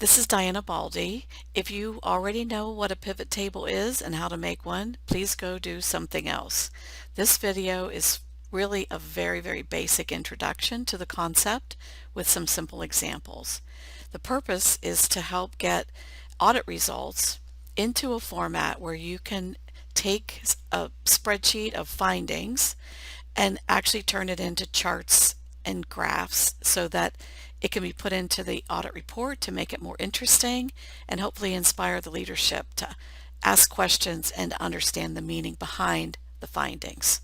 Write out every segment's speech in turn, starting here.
This is Diana Baldi. If you already know what a pivot table is and how to make one, please go do something else. This video is really a very basic introduction to the concept with some simple examples. The purpose is to help get audit results into a format where you can take a spreadsheet of findings and actually turn it into charts and graphs so that it can be put into the audit report to make it more interesting and hopefully inspire the leadership to ask questions and understand the meaning behind the findings.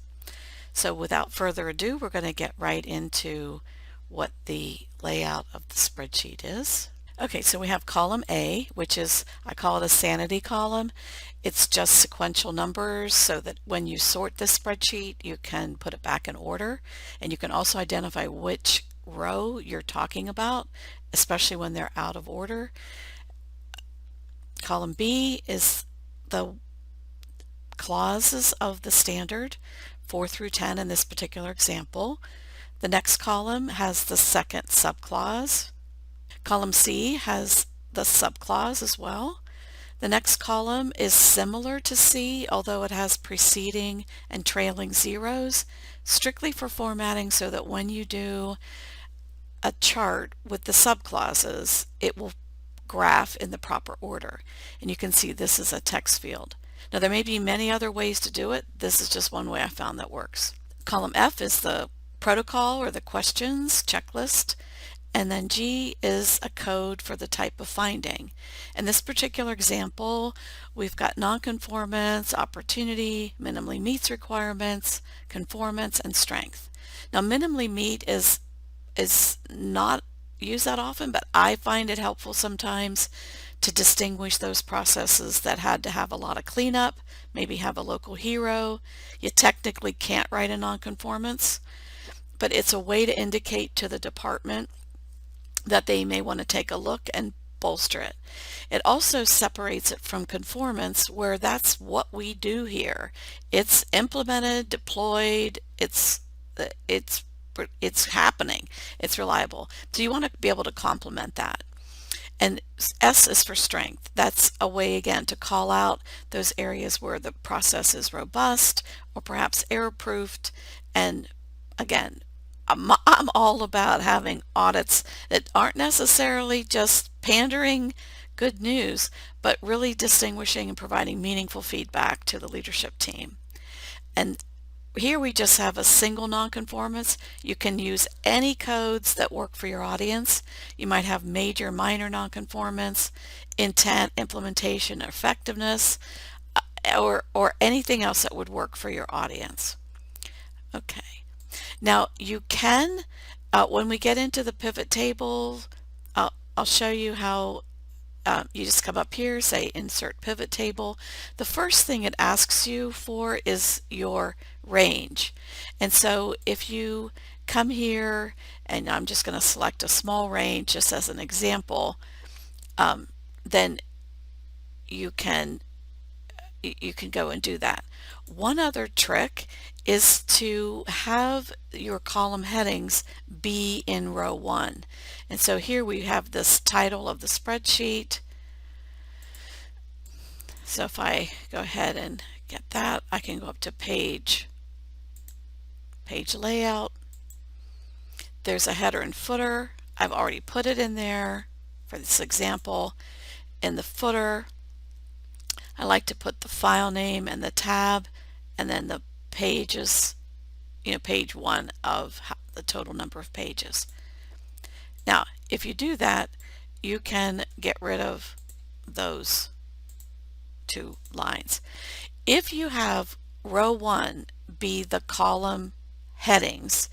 So without further ado, we're going to get right into what the layout of the spreadsheet is. Okay, so we have column A, which is, I call it a sanity column. It's just sequential numbers so that when you sort this spreadsheet, you can put it back in order, and you can also identify which row you're talking about, especially when they're out of order. Column B is the clauses of the standard, 4 through 10 in this particular example. The next column has the second subclause. Column C has the subclause as well. The next column is similar to C, although it has preceding and trailing zeros, strictly for formatting so that when you do a chart with the subclauses, it will graph in the proper order. And you can see this is a text field. Now there may be many other ways to do it. This is just one way I found that works. Column F is the protocol or the questions checklist. And then G is a code for the type of finding. In this particular example, we've got nonconformance, opportunity, minimally meets requirements, conformance, and strength. Now minimally meet is not used that often, but I find it helpful sometimes to distinguish those processes that had to have a lot of cleanup, maybe have a local hero. You technically can't write a nonconformance, but it's a way to indicate to the department that they may want to take a look and bolster it. It also separates it from conformance, where that's what we do here. It's implemented, deployed, it's happening, it's reliable. So you want to be able to complement that. And S is for strength. That's a way again to call out those areas where the process is robust or perhaps error-proofed. And again, I'm all about having audits that aren't necessarily just pandering good news, but really distinguishing and providing meaningful feedback to the leadership team. And here we just have a single nonconformance. You can use any codes that work for your audience. You might have major, minor nonconformance, intent, implementation, effectiveness, or anything else that would work for your audience. Okay. Now you can, when we get into the pivot table, I'll show you how you just come up here, say insert pivot table. The first thing it asks you for is your range. And so if you come here, and I'm just going to select a small range just as an example, then you can go and do that. One other trick is to have your column headings be in row 1. And so here we have this title of the spreadsheet. So if I go ahead and get that, I can go up to page layout. There's a header and footer. I've already put it in there for this example. In the footer, I like to put the file name and the tab, and then the pages, page 1 of the total number of pages. Now, if you do that, you can get rid of those 2 lines. If you have row 1 be the column headings,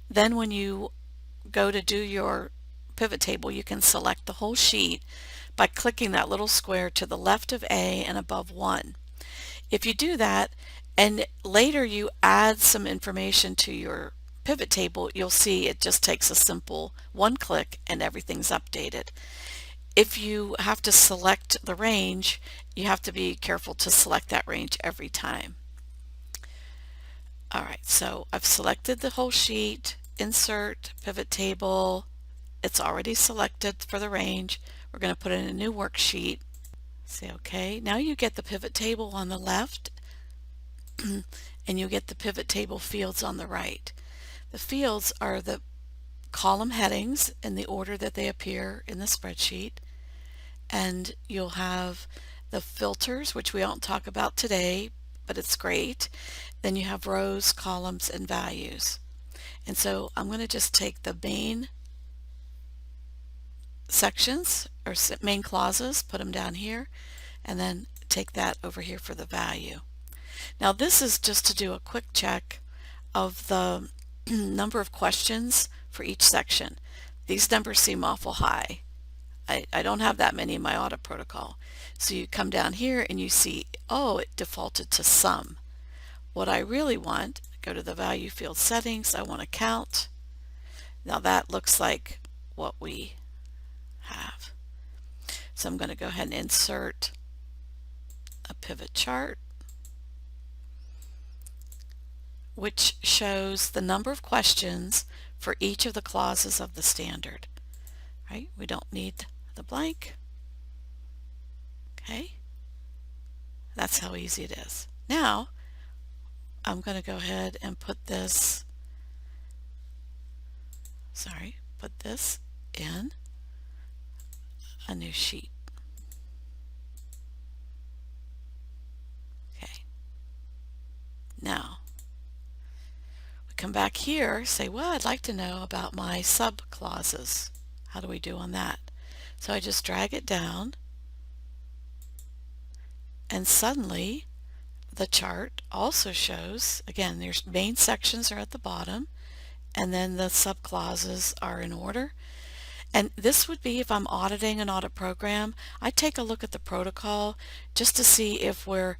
then when you go to do your pivot table, you can select the whole sheet by clicking that little square to the left of A and above 1. If you do that and later you add some information to your pivot table, you'll see it just takes a simple one click and everything's updated. If you have to select the range, you have to be careful to select that range every time. Alright, so I've selected the whole sheet, insert, pivot table. It's already selected for the range. We're going to put in a new worksheet. Say OK. Now you get the pivot table on the left and you get the pivot table fields on the right. The fields are the column headings in the order that they appear in the spreadsheet, and you'll have the filters, which we won't talk about today, but it's great. Then you have rows, columns, and values. And so I'm going to just take the main sections or main clauses, put them down here, and then take that over here for the value. Now this is just to do a quick check of the number of questions for each section. These numbers seem awful high. I don't have that many in my audit protocol. So you come down here and you see, oh, it defaulted to some. What I really want, go to the value field settings, I want to count. Now that looks like what we have. So I'm going to go ahead and insert a pivot chart, which shows the number of questions for each of the clauses of the standard. Right? We don't need the blank. Okay, that's how easy it is. Now I'm going to go ahead and put this in a new sheet. Okay, now we come back here, say, well, I'd like to know about my sub clauses. How do we do on that? So I just drag it down, and suddenly the chart also shows, again, your main sections are at the bottom, and then the sub-clauses are in order. And this would be if I'm auditing an audit program, I take a look at the protocol just to see if we're,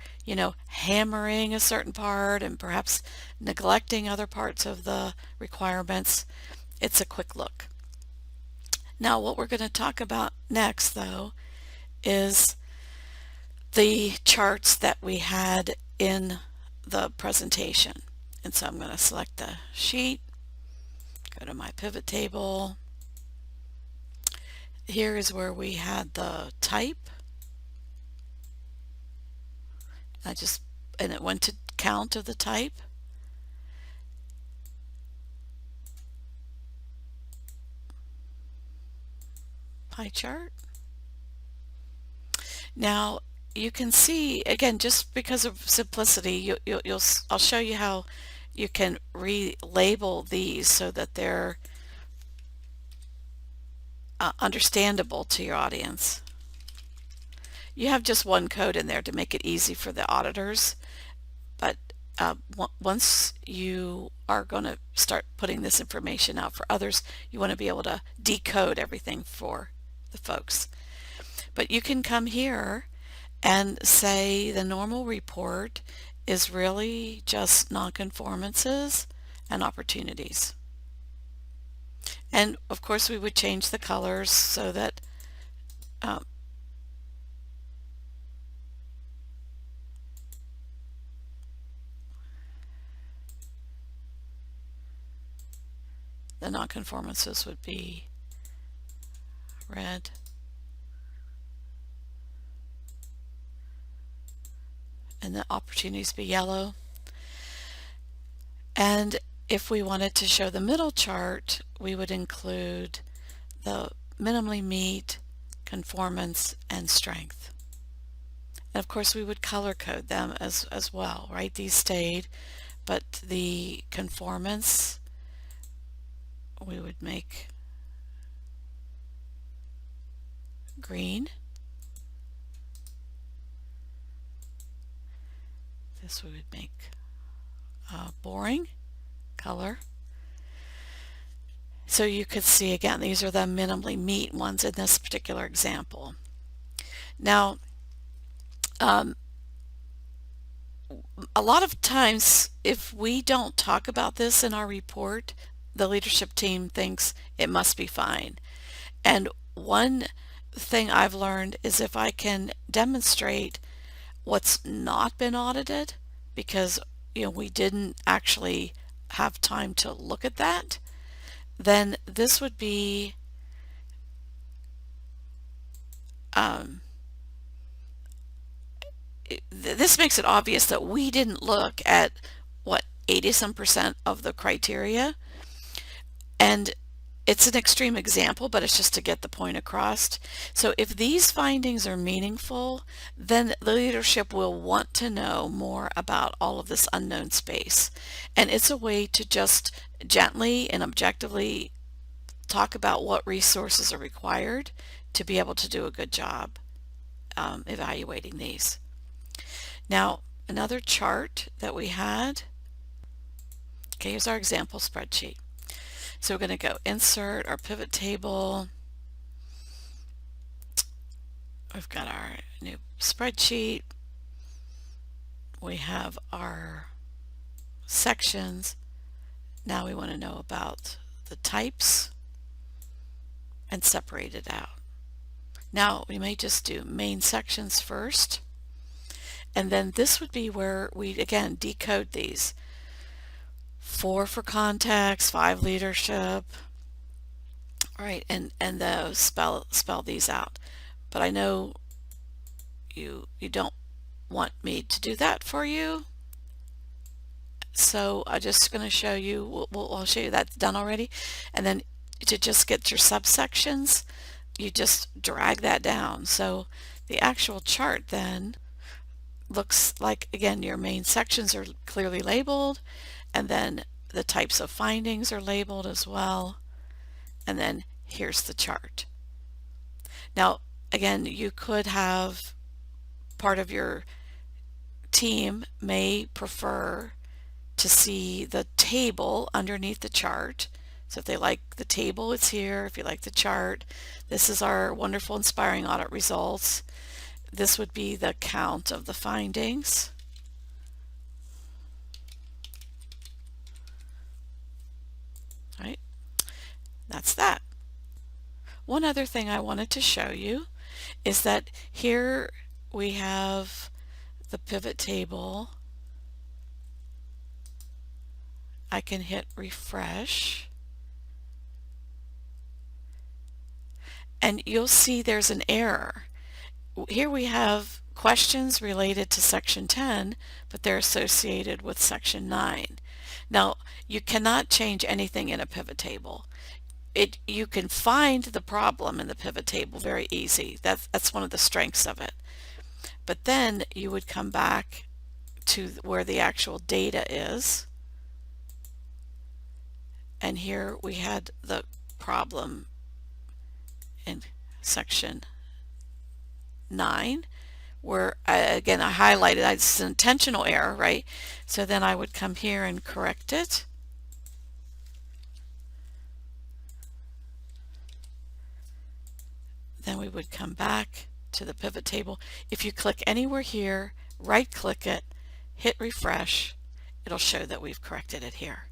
hammering a certain part and perhaps neglecting other parts of the requirements. It's a quick look. Now what we're going to talk about next, though, is the charts that we had in the presentation. And so I'm going to select the sheet, go to my pivot table. Here is where we had the type. And it went to count of the type. Pie chart. Now you can see, again, just because of simplicity, I'll show you how you can relabel these so that they're understandable to your audience. You have just one code in there to make it easy for the auditors, but once you are going to start putting this information out for others, you want to be able to decode everything for the folks. But you can come here and say the normal report is really just nonconformances and opportunities. And of course we would change the colors so that the nonconformances would be red and the opportunities be yellow. And if we wanted to show the middle chart, we would include the minimally meet, conformance, and strength. And of course we would color code them as well, right? These stayed, but the conformance we would make green. This we would make boring color. So you could see, again, these are the minimally meet ones in this particular example. Now, a lot of times if we don't talk about this in our report, the leadership team thinks it must be fine. And one thing I've learned is if I can demonstrate what's not been audited, because we didn't actually have time to look at that, then this would be this makes it obvious that we didn't look at what 80 some percent of the criteria, and it's an extreme example, but it's just to get the point across. So if these findings are meaningful, then the leadership will want to know more about all of this unknown space. And it's a way to just gently and objectively talk about what resources are required to be able to do a good job evaluating these. Now, another chart that we had, okay, here's our example spreadsheet. So we're going to go insert our pivot table. We've got our new spreadsheet. We have our sections. Now we want to know about the types and separate it out. Now we may just do main sections first. And then this would be where we, again, decode these. 4 for context, 5 leadership, right, and those spell these out. But I know you don't want me to do that for you, so I'm just going to show you. I'll show you that's done already, and then to just get your subsections, you just drag that down. So the actual chart then looks like, again, your main sections are clearly labeled, and then the types of findings are labeled as well, and then here's the chart. Now again, you could have part of your team may prefer to see the table underneath the chart. So if they like the table, it's here. If you like the chart, this is our wonderful inspiring audit results. This would be the count of the findings. Right? That's that. One other thing I wanted to show you is that here we have the pivot table. I can hit refresh, and you'll see there's an error. Here we have questions related to section 10, but they're associated with section 9. Now, you cannot change anything in a pivot table. You can find the problem in the pivot table very easy. That's one of the strengths of it. But then you would come back to where the actual data is, and here we had the problem in section 9, where again I highlighted it's an intentional error, right? So then I would come here and correct it. Then we would come back to the pivot table. If you click anywhere here, right click it, hit refresh, it'll show that we've corrected it here.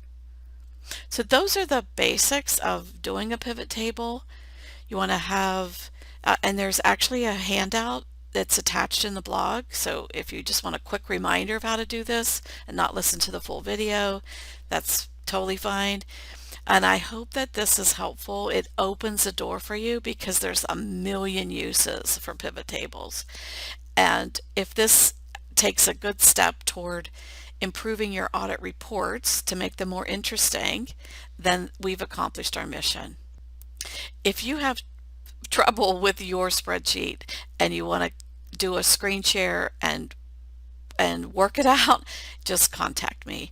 So those are the basics of doing a pivot table. You want to have, and there's actually a handout that's attached in the blog. So if you just want a quick reminder of how to do this and not listen to the full video, that's totally fine. And I hope that this is helpful. It opens the door for you because there's a million uses for pivot tables. And if this takes a good step toward improving your audit reports to make them more interesting, then we've accomplished our mission. If you have trouble with your spreadsheet and you want to do a screen share and work it out, just contact me.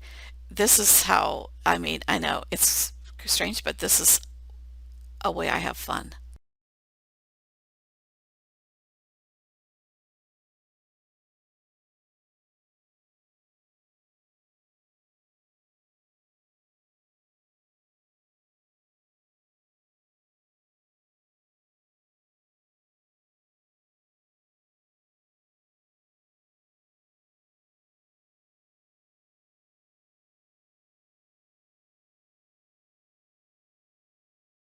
This is how, I know it's strange, but this is a way I have fun.